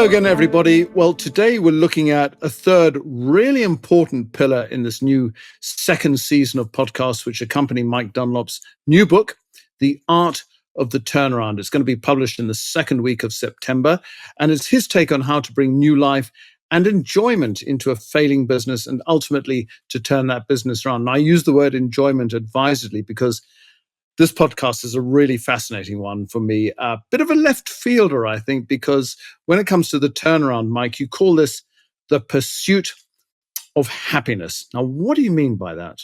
again, everybody. Well, today we're looking at a third really important pillar in this new second season of podcasts, which accompany Mike Dunlop's new book, The Art of the Turnaround. It's going to be published in the second week of September, and it's his take on how to bring new life and enjoyment into a failing business and ultimately to turn that business around. And I use the word enjoyment advisedly because this podcast is a really fascinating one for me. A bit of a left fielder, I think, because when it comes to the turnaround, Mike, you call this the pursuit of happiness. Now, what do you mean by that?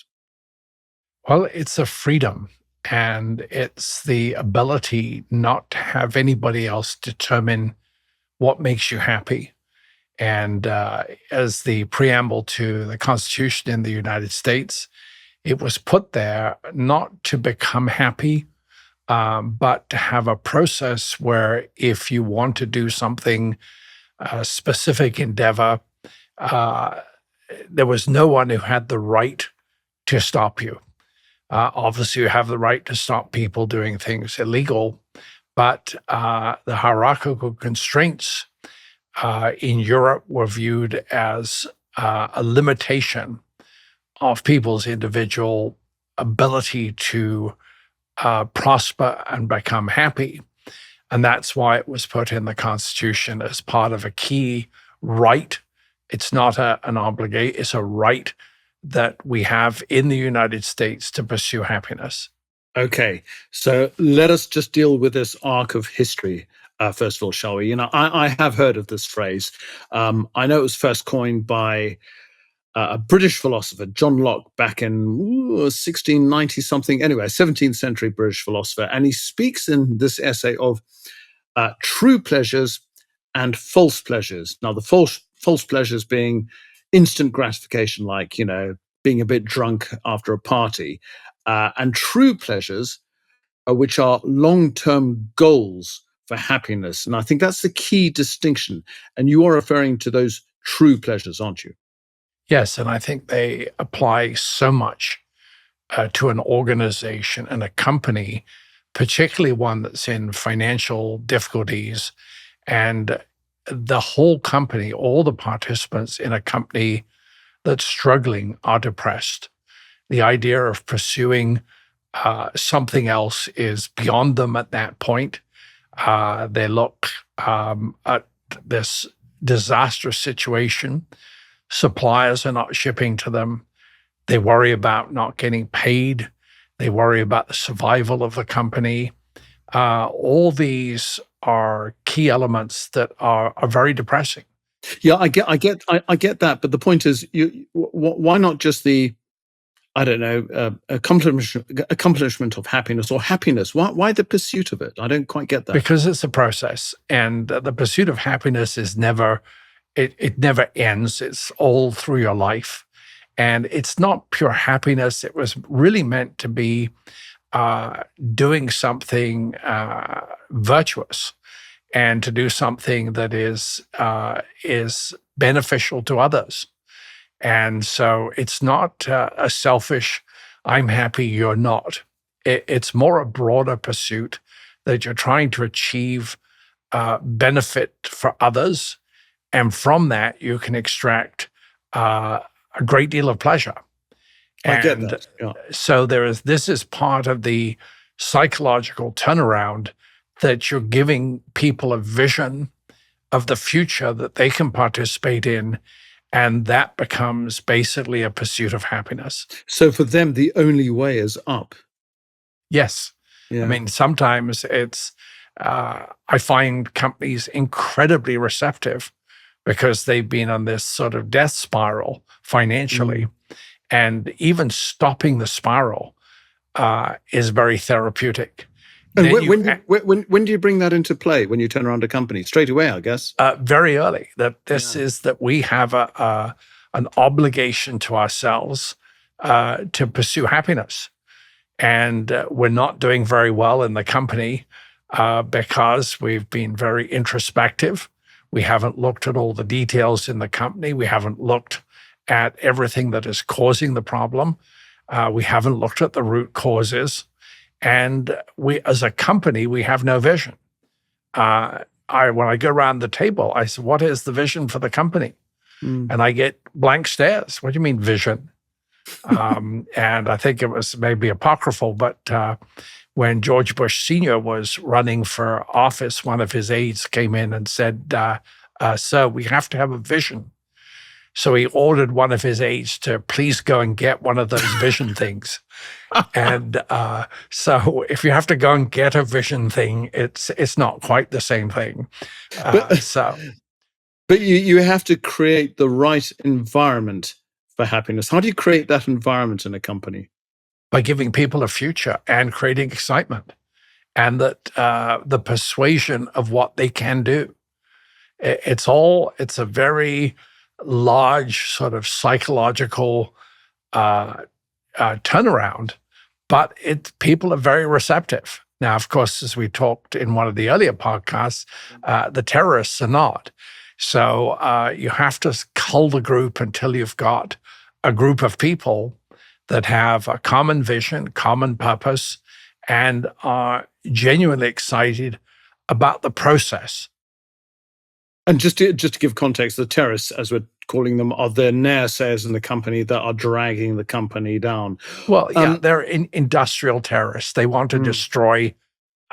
Well, it's a freedom, and it's the ability not to have anybody else determine what makes you happy. And as the preamble to the Constitution in the United States, it was put there not to become happy, but to have a process where if you want to do something, a specific endeavor, there was no one who had the right to stop you. Obviously, you have the right to stop people doing things illegal, but the hierarchical constraints in Europe were viewed as a limitation of people's individual ability to prosper and become happy. And that's why it was put in the Constitution as part of a key right. It's not an obligation, it's a right that we have in the United States to pursue happiness. Okay, so let us just deal with this arc of history. First of all, shall we? I have heard of this phrase. I know it was first coined by a British philosopher, John Locke, back in 1690 something. Anyway, 17th century British philosopher. And he speaks in this essay of true pleasures and false pleasures. Now, the false pleasures being instant gratification, like, being a bit drunk after a party, and true pleasures, which are long-term goals for happiness. And I think that's the key distinction. And you are referring to those true pleasures, aren't you? Yes, and I think they apply so much to an organization and a company, particularly one that's in financial difficulties, and the whole company, all the participants in a company that's struggling are depressed. The idea of pursuing something else is beyond them at that point. They look at this disastrous situation. Suppliers are not shipping to them. They worry about not getting paid. They worry about the survival of the company. All these are key elements that are very depressing. Yeah, I get that. But the point is, why not just the, I don't know, accomplishment of happiness or happiness? Why the pursuit of it? I don't quite get that. Because it's a process, and the pursuit of happiness is never. It never ends. It's all through your life. And it's not pure happiness. It was really meant to be doing something virtuous and to do something that is beneficial to others. And so it's not a selfish, I'm happy, you're not. It's more a broader pursuit that you're trying to achieve benefit for others. And from that, you can extract a great deal of pleasure. I get that. Yeah. So this is part of the psychological turnaround, that you're giving people a vision of the future that they can participate in, and that becomes basically a pursuit of happiness. So for them, the only way is up. Yes. Yeah. I mean, sometimes it's, I find companies incredibly receptive because they've been on this sort of death spiral financially. And even stopping the spiral is very therapeutic. And when do you bring that into play when you turn around a company? Straight away, I guess? Very early. Is that we have an obligation to ourselves to pursue happiness. And we're not doing very well in the company because we've been very introspective. We haven't looked at all the details in the company. We haven't looked at everything that is causing the problem. We haven't looked at the root causes. And we, as a company, we have no vision. when I go around the table, I said, "What is the vision for the company?" Mm. And I get blank stares. What do you mean vision? And I think it was maybe apocryphal, but when George Bush Sr. was running for office, one of his aides came in and said, "Sir, we have to have a vision." So he ordered one of his aides to please go and get one of those vision things. And so if you have to go and get a vision thing, it's not quite the same thing. But you have to create the right environment for happiness. How do you create that environment in a company? By giving people a future and creating excitement and that the persuasion of what they can do. It's a very large sort of psychological turnaround, but people are very receptive. Now, of course, as we talked in one of the earlier podcasts, the terrorists are not. So you have to cull the group until you've got a group of people that have a common vision, common purpose, and are genuinely excited about the process. And just to give context, the terrorists, as we're calling them, are the naysayers in the company that are dragging the company down. Well, yeah, they're industrial terrorists. They want to destroy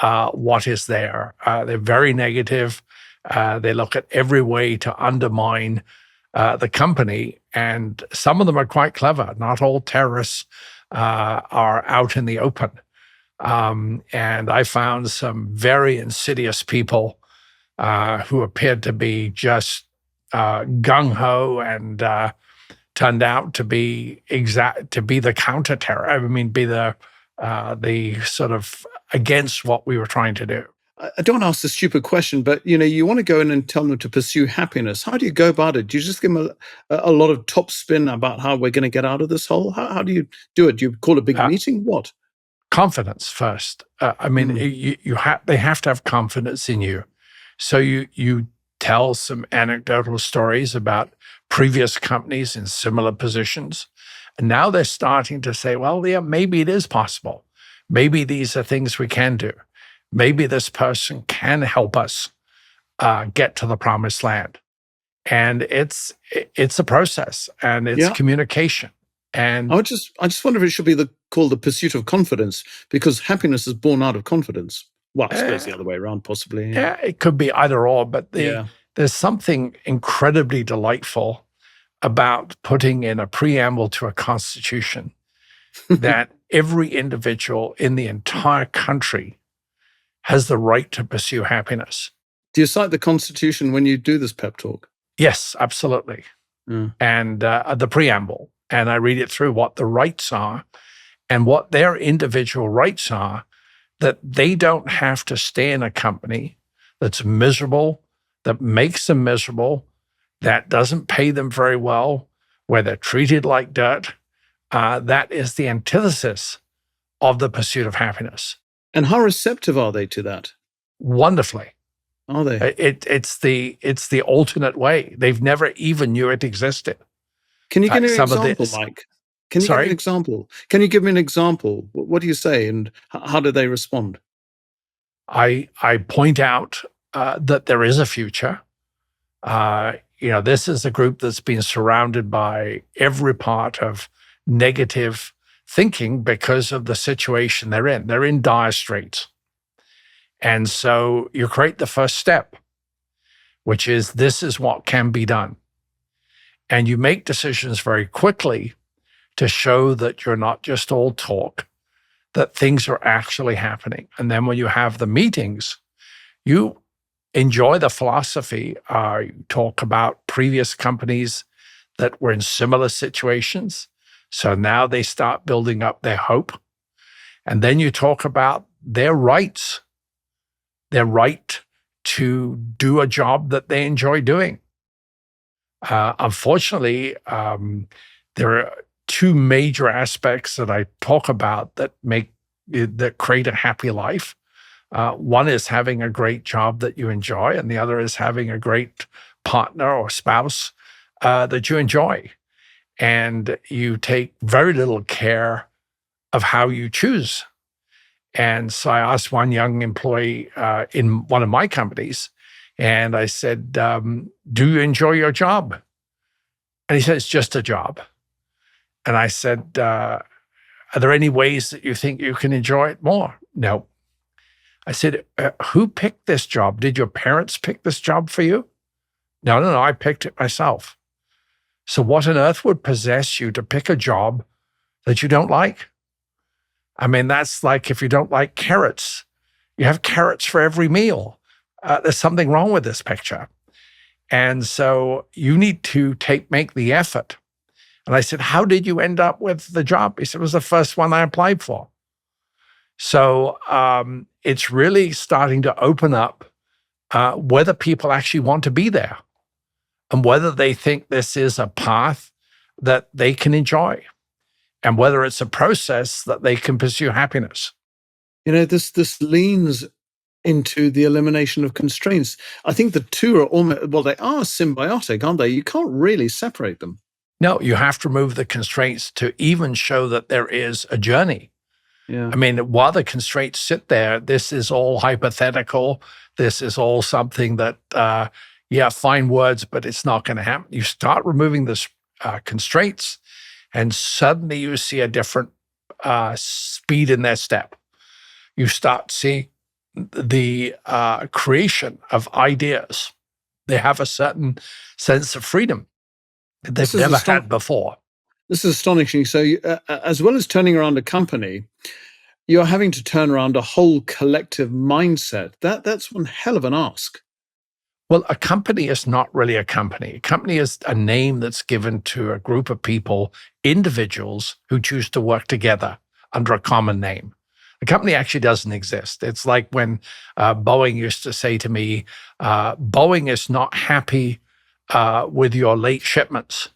what is there. They're very negative. They look at every way to undermine the company, and some of them are quite clever. Not all terrorists are out in the open. And I found some very insidious people who appeared to be just gung-ho and turned out to be the counter-terror. I mean, be the sort of against what we were trying to do. I don't want to ask a stupid question, but you want to go in and tell them to pursue happiness. How do you go about it? Do you just give them a lot of top spin about how we're going to get out of this hole? How do you do it? Do you call a big meeting? What? Confidence first. I mean, they have to have confidence in you. So you tell some anecdotal stories about previous companies in similar positions. And now they're starting to say, well, yeah, maybe it is possible. Maybe these are things we can do. Maybe this person can help us get to the promised land. And it's a process, and it's communication. And I just wonder if it should be called the pursuit of confidence, because happiness is born out of confidence. Well, I suppose the other way around, possibly. Yeah, it could be either or, but there's something incredibly delightful about putting in a preamble to a constitution that every individual in the entire country has the right to pursue happiness. Do you cite the Constitution when you do this pep talk? Yes, absolutely. And the preamble. And I read it through what the rights are and what their individual rights are, that they don't have to stay in a company that's miserable, that makes them miserable, that doesn't pay them very well, where they're treated like dirt. That is the antithesis of the pursuit of happiness. And how receptive are they to that? Wonderfully. Are they? It's the alternate way. They've never even knew it existed. Can you give me an example, Mike? Can you give me an example? Can you give me an example? What do you say, and how do they respond? I point out that there is a future. This is a group that's been surrounded by every part of negative thinking because of the situation they're in. They're in dire straits. And so you create the first step, which is this is what can be done. And you make decisions very quickly to show that you're not just all talk, that things are actually happening. And then when you have the meetings, you enjoy the philosophy. You talk about previous companies that were in similar situations. So now they start building up their hope. And then you talk about their rights, their right to do a job that they enjoy doing. Unfortunately, there are two major aspects that I talk about that create a happy life. One is having a great job that you enjoy, and the other is having a great partner or spouse that you enjoy. And you take very little care of how you choose. And so I asked one young employee in one of my companies, And I said, do you enjoy your job? And he said, it's just a job. And I said, are there any ways that you think you can enjoy it more? No. I said, who picked this job? Did your parents pick this job for you? No, I picked it myself. So what on earth would possess you to pick a job that you don't like? I mean, that's like if you don't like carrots, you have carrots for every meal. There's something wrong with this picture. And so you need to make the effort. And I said, how did you end up with the job? He said, it was the first one I applied for. So it's really starting to open up whether people actually want to be there and whether they think this is a path that they can enjoy and whether it's a process that they can pursue happiness. This leans into the elimination of constraints. I think the two are they are symbiotic, aren't they? You can't really separate them. No, you have to remove the constraints to even show that there is a journey. Yeah. I mean, while the constraints sit there, this is all hypothetical. This is all something that, fine words, but it's not going to happen. You start removing the constraints, and suddenly you see a different speed in their step. You start seeing the creation of ideas. They have a certain sense of freedom that they've never had before. This is astonishing. So as well as turning around a company, you're having to turn around a whole collective mindset. That's one hell of an ask. Well, a company is not really a company. A company is a name that's given to a group of people, individuals who choose to work together under a common name. The company actually doesn't exist. It's like when Boeing used to say to me, Boeing is not happy with your late shipments.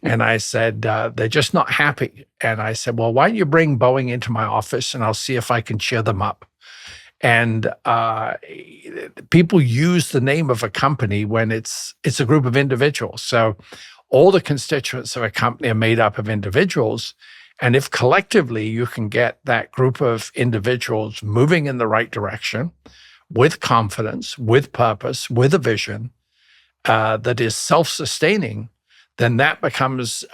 And I said, they're just not happy. And I said, well, why don't you bring Boeing into my office and I'll see if I can cheer them up. And people use the name of a company when it's a group of individuals. So all the constituents of a company are made up of individuals. And if collectively you can get that group of individuals moving in the right direction with confidence, with purpose, with a vision that is self-sustaining, then that becomes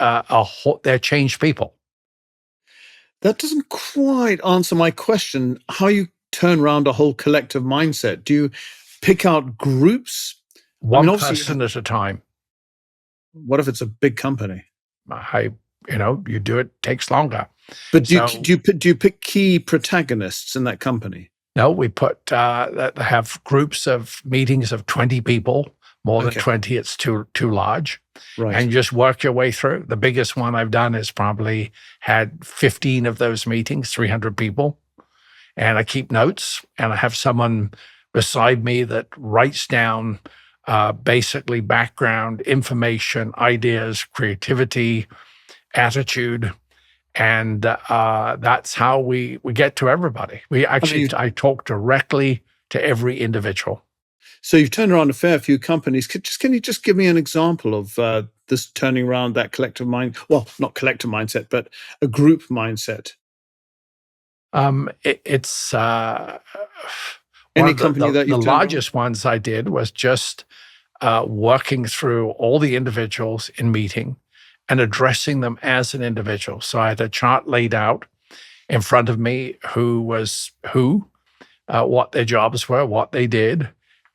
they're changed people. That doesn't quite answer my question, how you turn around a whole collective mindset. Do you pick out groups? One person at a time. What if it's a big company? You do it, takes longer. But do you pick key protagonists in that company? No, we have groups of meetings of 20 people. More than 20, it's too large. Right. And you just work your way through. The biggest one I've done is probably had 15 of those meetings, 300 people. And I keep notes, and I have someone beside me that writes down basically background, information, ideas, creativity, attitude. And that's how we get to everybody. I talk directly to every individual. So you've turned around a fair few companies. Can you just give me an example of this turning around that collective mind? Well, not collective mindset, but a group mindset. It's any company that you've the largest ones I did was just working through all the individuals in meeting and addressing them as an individual. So I had a chart laid out in front of me who was what their jobs were, what they did.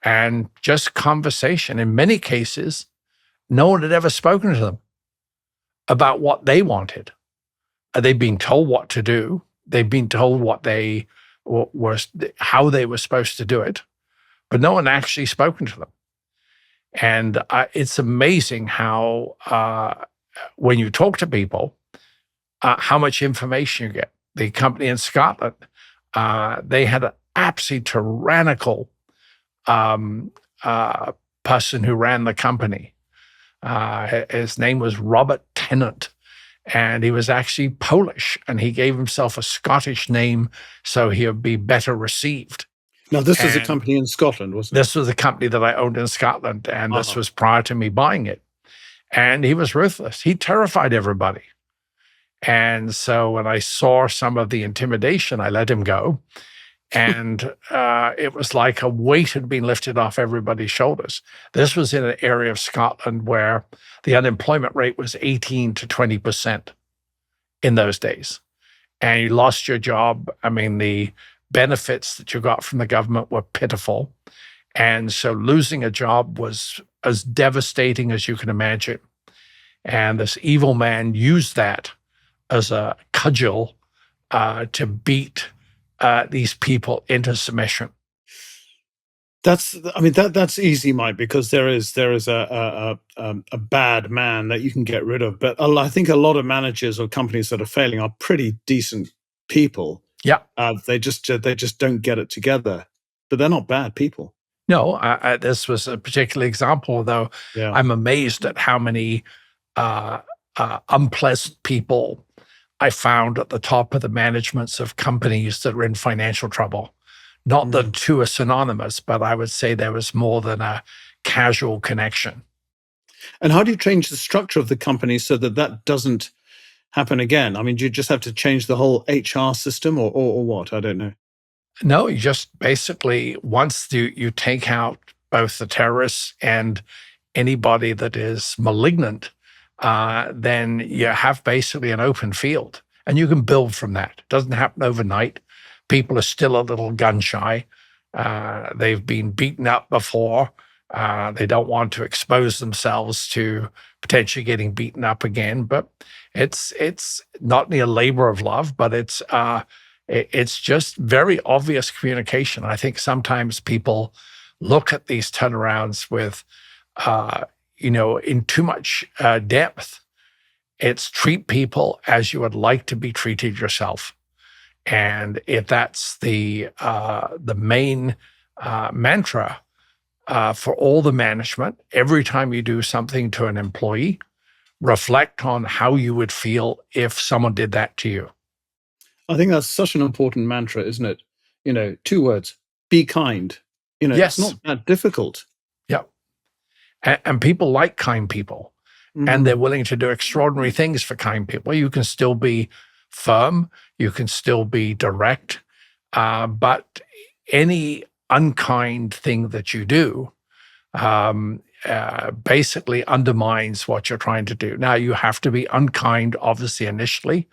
And just conversation. In many cases, no one had ever spoken to them about what they wanted. They'd been told what to do. They'd been told how they were supposed to do it, but no one actually spoken to them. And it's amazing how, when you talk to people, how much information you get. The company in Scotland, they had an absolutely tyrannical person who ran the company. His name was Robert Tennant, and he was actually Polish, and he gave himself a Scottish name so he would be better received. Now, this was a company in Scotland, wasn't it? This was a company that I owned in Scotland, and this was prior to me buying it. And he was ruthless. He terrified everybody. And so when I saw some of the intimidation, I let him go. And it was like a weight had been lifted off everybody's shoulders. This was in an area of Scotland where the unemployment rate was 18 to 20% in those days. And you lost your job. I mean, the benefits that you got from the government were pitiful. And so losing a job was as devastating as you can imagine. And this evil man used that as a cudgel to beat these people into submission. That's easy, Mike, because there is a bad man that you can get rid of. But I think a lot of managers or companies that are failing are pretty decent people. Yeah. They just don't get it together, but they're not bad people. No, this was a particular example, though. Yeah. I'm amazed at how many unpleasant people I found at the top of the managements of companies that were in financial trouble. Not that two are synonymous, but I would say there was more than a casual connection. And how do you change the structure of the company so that that doesn't happen again? I mean, do you just have to change the whole HR system or what? I don't know. No, you just basically, once you take out both the terrorists and anybody that is malignant, then you have basically an open field and you can build from that. It doesn't happen overnight. People are still a little gun shy. They've been beaten up before. They don't want to expose themselves to potentially getting beaten up again. But it's not near labor of love, but it's just very obvious communication. I think sometimes people look at these turnarounds with, in too much depth. It's treat people as you would like to be treated yourself. And if that's the main mantra for all the management, every time you do something to an employee, reflect on how you would feel if someone did that to you. I think that's such an important mantra, isn't it? 2 words: be kind. Yes. It's not that difficult. Yeah. And people like kind people, and they're willing to do extraordinary things for kind people. You can still be firm, you can still be direct, but any unkind thing that you do basically undermines what you're trying to do. Now, you have to be unkind, obviously, initially,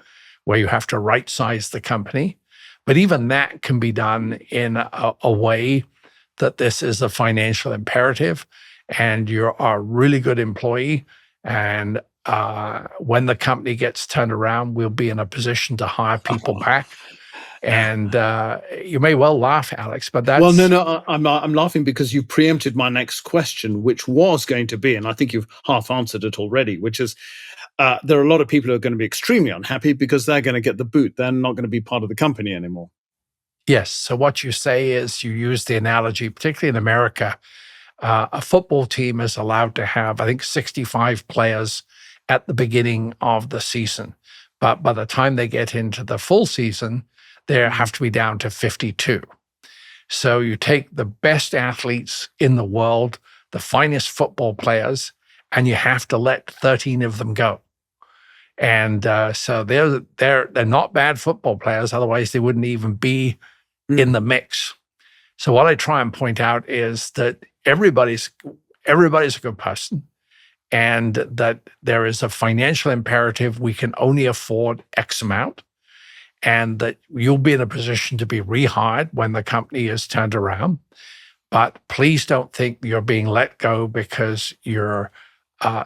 where you have to right-size the company. But even that can be done in a way that this is a financial imperative and you're a really good employee. And when the company gets turned around, we'll be in a position to hire people back. And you may well laugh, Alex, but that's... Well, no, I'm laughing because you preempted my next question, which was going to be, and I think you've half answered it already, which is there are a lot of people who are going to be extremely unhappy because they're going to get the boot. They're not going to be part of the company anymore. Yes. So what you say is you use the analogy, particularly in America, a football team is allowed to have, I think, 65 players at the beginning of the season. But by the time they get into the full season, they have to be down to 52. So you take the best athletes in the world, the finest football players, and you have to let 13 of them go. And so they're not bad football players, otherwise they wouldn't even be in the mix. So what I try and point out is that everybody's a good person, and that there is a financial imperative. We can only afford X amount, and that you'll be in a position to be rehired when the company is turned around. But please don't think you're being let go because you're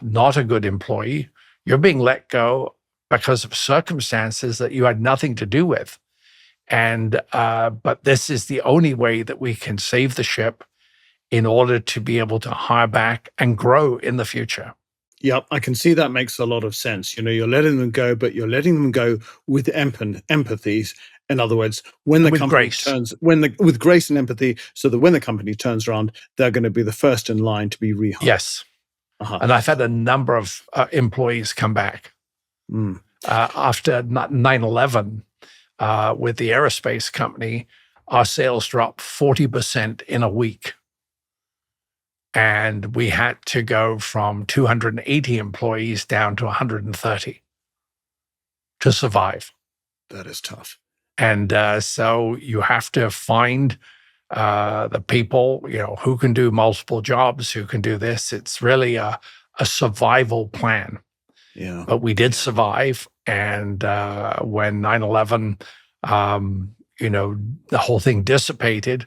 not a good employee. You're being let go because of circumstances that you had nothing to do with. And but this is the only way that we can save the ship in order to be able to hire back and grow in the future. Yep, I can see that makes a lot of sense. You're letting them go, but you're letting them go with empathy. In other words, when the company turns, with grace and empathy, so that when the company turns around, they're going to be the first in line to be rehired. Yes. And I've had a number of employees come back after 9/11 with the aerospace company. Our sales dropped 40% in a week. And we had to go from 280 employees down to 130 to survive. That is tough. And so you have to find the people, who can do multiple jobs, who can do this. It's really a survival plan. Yeah. But we did survive. And when 9/11, the whole thing dissipated,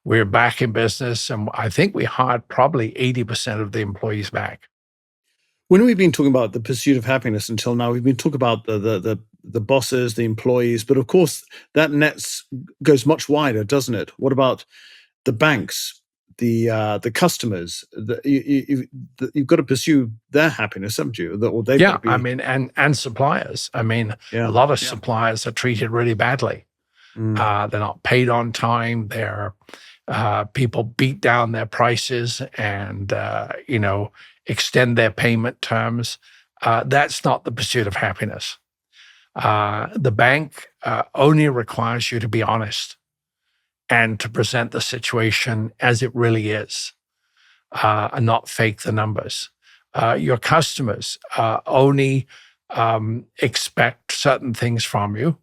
we're back in business. And I think we hired probably 80% of the employees back. When we've been talking about the pursuit of happiness until now, we've been talking about the bosses, the employees, but of course that goes much wider, doesn't it? What about the banks, the customers? You've got to pursue their happiness, haven't you? Or they've got Yeah, to I be. mean, and suppliers. I mean, a Yeah. lot of suppliers are treated really badly. Mm. They're not paid on time. People beat down their prices and extend their payment terms. That's not the pursuit of happiness. The bank only requires you to be honest and to present the situation as it really is, and not fake the numbers. Your customers only expect certain things from you,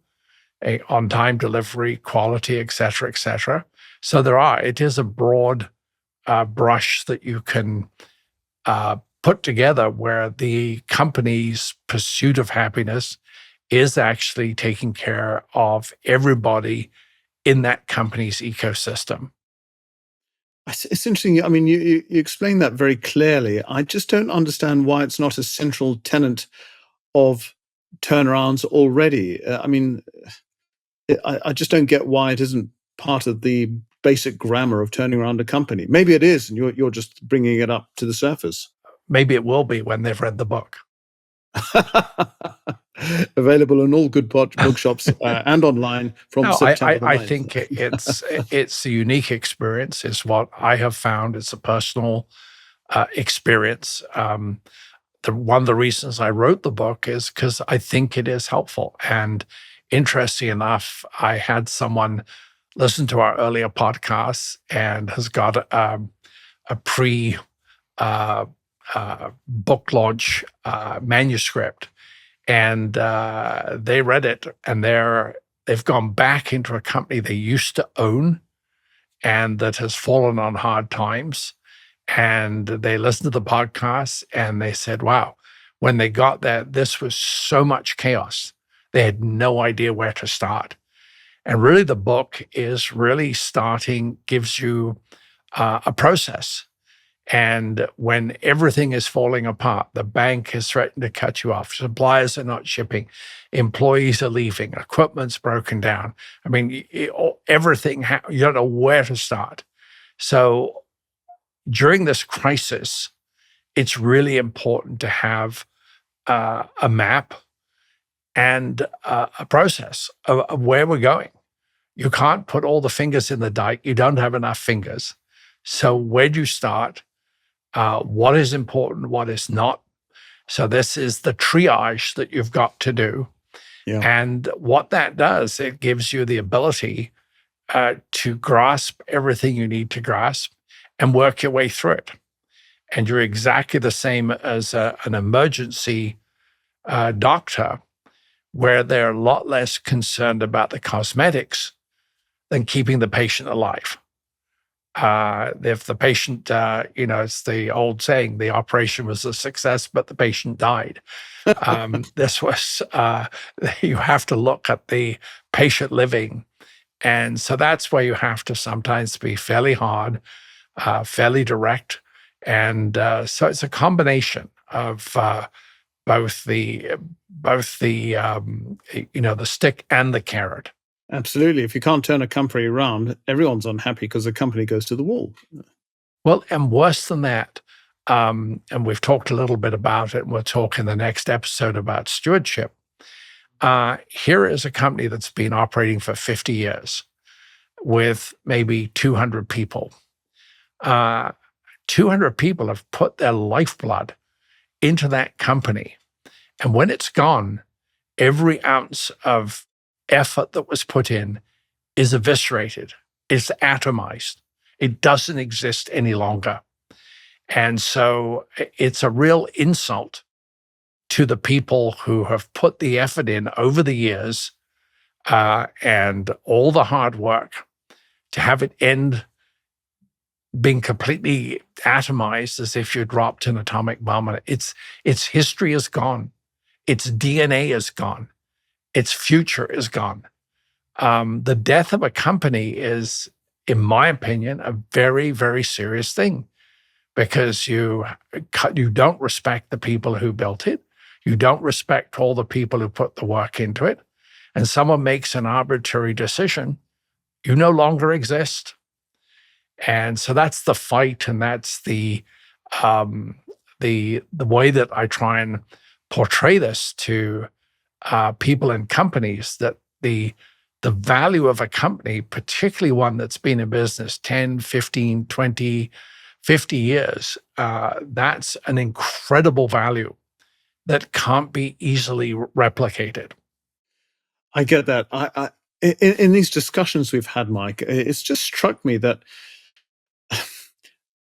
on-time delivery, quality, et cetera, et cetera. So it is a broad brush that you can put together where the company's pursuit of happiness is actually taking care of everybody in that company's ecosystem. It's interesting. I mean, you explain that very clearly. I just don't understand why it's not a central tenet of turnarounds already. I mean, I just don't get why it isn't part of the basic grammar of turning around a company. Maybe it is, and you're just bringing it up to the surface. Maybe it will be when they've read the book. Available in all good bookshops and online from No, September the I 9th. think it's a unique experience. It's what I have found. It's a personal experience. One of the reasons I wrote the book is because I think it is helpful. And interesting enough, I had someone listen to our earlier podcasts and has got a pre book launch manuscript, and they read it, and they've gone back into a company they used to own and that has fallen on hard times. And they listened to the podcast and they said, wow, when they got there, this was so much chaos. They had no idea where to start. And really, the book is really gives you a process. And when everything is falling apart, the bank has threatened to cut you off, suppliers are not shipping, employees are leaving, equipment's broken down. I mean, everything, you don't know where to start. So during this crisis, it's really important to have a map and a process of where we're going. You can't put all the fingers in the dike. You don't have enough fingers. So where do you start? What is important? What is not? So this is the triage that you've got to do. Yeah. And what that does, it gives you the ability to grasp everything you need to grasp and work your way through it. And you're exactly the same as an emergency doctor, where they're a lot less concerned about the cosmetics than keeping the patient alive. If the patient, it's the old saying, the operation was a success, but the patient died. This was, you have to look at the patient living. And so that's where you have to sometimes be fairly hard, fairly direct. And so it's a combination of both the stick and the carrot. Absolutely. If you can't turn a company around, everyone's unhappy because the company goes to the wall. Well, and worse than that, and we've talked a little bit about it, and we'll talk in the next episode about stewardship. Here is a company that's been operating for 50 years with maybe 200 people. 200 people have put their lifeblood into that company. And when it's gone, every ounce of effort that was put in is eviscerated, it's atomized. It doesn't exist any longer. And so it's a real insult to the people who have put the effort in over the years and all the hard work, to have it end being completely atomized as if you dropped an atomic bomb on it. Its history is gone. Its DNA is gone. Its future is gone. The death of a company is, in my opinion, a very, very serious thing, because you don't respect the people who built it. You don't respect all the people who put the work into it. And someone makes an arbitrary decision, you no longer exist. And so that's the fight, and that's the way that I try and portray this to people and companies, that the value of a company, particularly one that's been in business 10, 15, 20, 50 years, that's an incredible value that can't be easily replicated. I get that. In these discussions we've had, Mike, it's just struck me that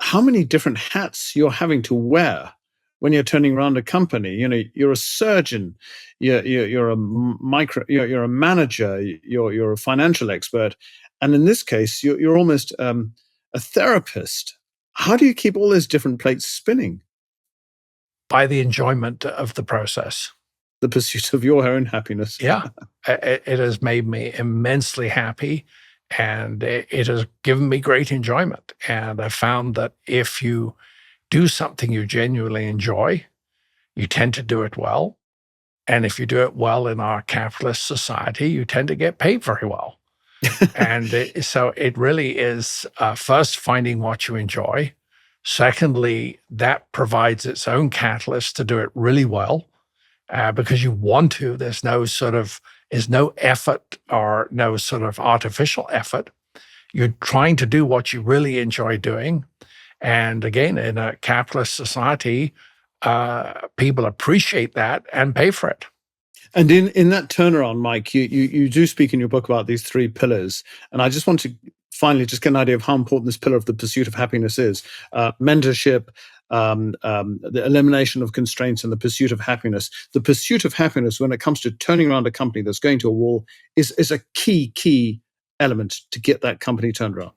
how many different hats you're having to wear when you're turning around a company. You're a surgeon, you're a you're a manager, you're a financial expert, and in this case, you're almost a therapist. How do you keep all those different plates spinning? By the enjoyment of the process. The pursuit of your own happiness. Yeah, it has made me immensely happy, and it has given me great enjoyment. And I found that if you do something you genuinely enjoy, you tend to do it well. And if you do it well in our capitalist society, you tend to get paid very well. And so it really is, first, finding what you enjoy. Secondly, that provides its own catalyst to do it really well, because you want to. There's no effort, or no sort of artificial effort. You're trying to do what you really enjoy doing. And again, in a capitalist society, people appreciate that and pay for it. And in that turnaround, Mike, you do speak in your book about these three pillars. And I just want to finally just get an idea of how important this pillar of the pursuit of happiness is. Mentorship, the elimination of constraints, and the pursuit of happiness. The pursuit of happiness, when it comes to turning around a company that's going to a wall, is a key element to get that company turned around.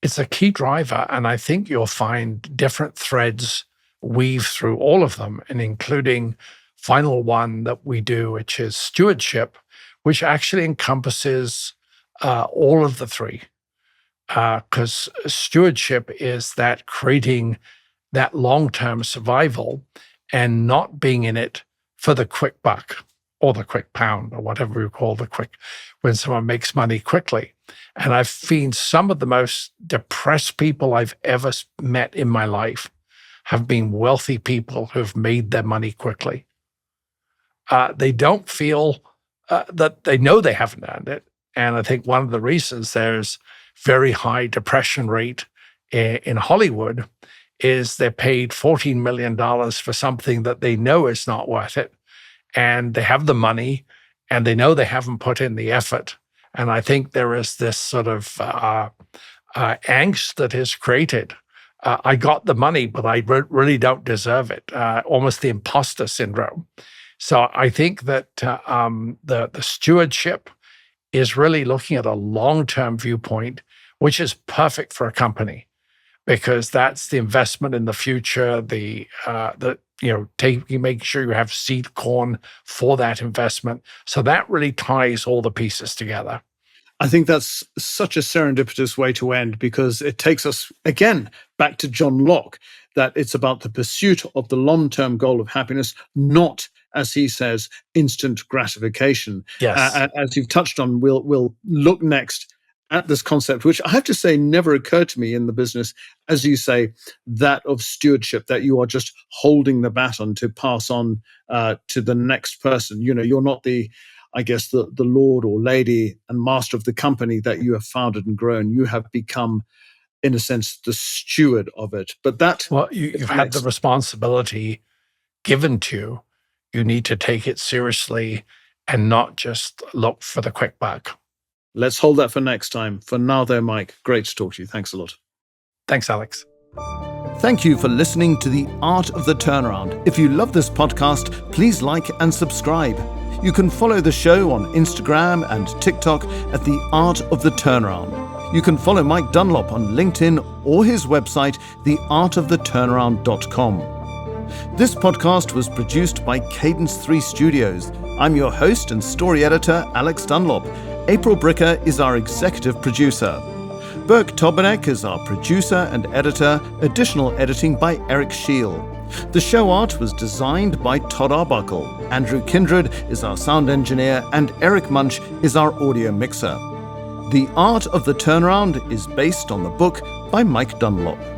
It's a key driver, and I think you'll find different threads weave through all of them, and including final one that we do, which is stewardship, which actually encompasses all of the three. Because stewardship is that creating that long-term survival and not being in it for the quick buck or the quick pound, or whatever you call when someone makes money quickly. And I've seen some of the most depressed people I've ever met in my life have been wealthy people who've made their money quickly. They don't feel that they know they haven't earned it. And I think one of the reasons there's very high depression rate in Hollywood is they're paid $14 million for something that they know is not worth it. And they have the money, and they know they haven't put in the effort. And I think there is this sort of angst that is created. I got the money, but I really don't deserve it. Almost the imposter syndrome. So I think that the stewardship is really looking at a long-term viewpoint, which is perfect for a company, because that's the investment in the future. Making sure you have seed corn for that investment. So that really ties all the pieces together. I think that's such a serendipitous way to end, because it takes us, again, back to John Locke, that it's about the pursuit of the long-term goal of happiness, not, as he says, instant gratification. Yes. As you've touched on, we'll look next at this concept, which I have to say never occurred to me in the business, as you say, that of stewardship, that you are just holding the baton to pass on to the next person. You're not the lord or lady and master of the company that you have founded and grown. You have become, in a sense, the steward of it. But you've had the responsibility given to you. You need to take it seriously and not just look for the quick buck. Let's hold that for next time. For now, though, Mike, great to talk to you. Thanks a lot. Thanks, Alex. Thank you for listening to The Art of the Turnaround. If you love this podcast, please like and subscribe. You can follow the show on Instagram and TikTok at The Art of the Turnaround. You can follow Mike Dunlop on LinkedIn or his website, theartoftheturnaround.com. This podcast was produced by Cadence 3 Studios. I'm your host and story editor, Alex Dunlop. April Bricker is our executive producer. Burke Tobenek is our producer and editor, additional editing by Eric Scheel. The show art was designed by Todd Arbuckle. Andrew Kindred is our sound engineer, and Eric Munch is our audio mixer. The Art of the Turnaround is based on the book by Mike Dunlop.